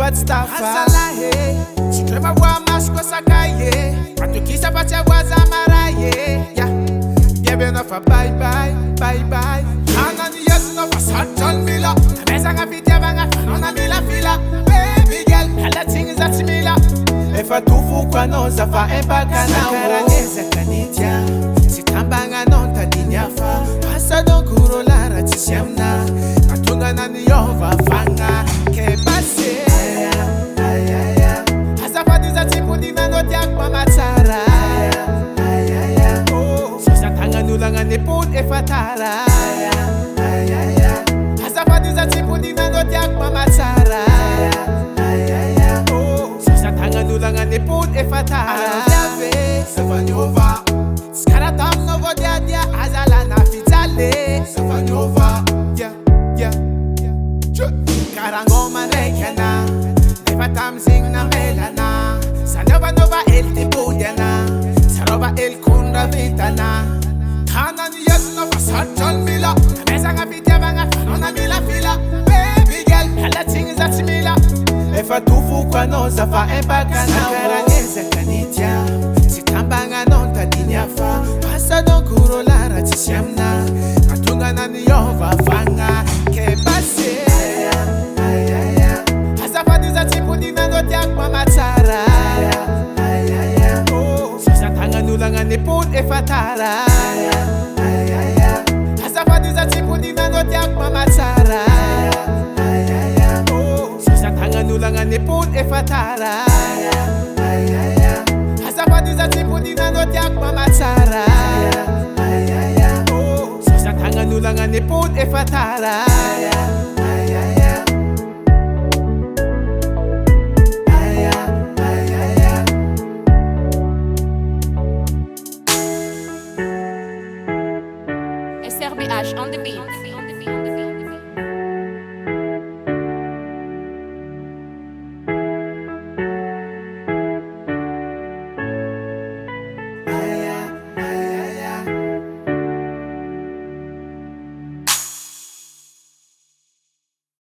bad stuff. Asalahe, sikrema wa mashko sakaye. Patukisha pacha wa zamaraye. Yeah, give enough a bye bye, bye bye. Anani yes no for Satan Mila. Mesa nga vidya banga fanona mila fila. Baby girl, alla things that similar. If I do for no zafa empaka na karaneza kanitia. Sitambanga non tadinyafa. Pasa don kuro lara tishamna. Katunga na niyova fanga. Ke base. Asafa diza tipu di meno diak mamatara. Sosa tanga nulanga nepun efatara. Asafa diza tipu di meno diak mamatara. Sosa tanga nulanga nepun efatara. Savanyova. Skaratam no go dia dia azala na fitale. Savanyova. Karangoma rekana. Never time sing na melana. Sanova nova el tipudiana. Saroba el kunda vitana. Kanan yes no for Satan Mila. Mesa nga vidya banga fanona mila fila. Baby girl, alla things that similar. If I do for no zafa empaka na karaneza kanitia. Sitambanga non tadinyafa. Pasa don kuro lara tishamna. Katunga na niyova fanga. Ke base. Asafa diza tipu di meno diak mamatara. Sosa tanga nulanga nepun efatara. Asafa diza tipu di meno diak mamatara. Sosa tanga nulanga nepun efatara. Asafa diza tipu di meno diak mamatara. Sosa tanga nulanga nepun efatara.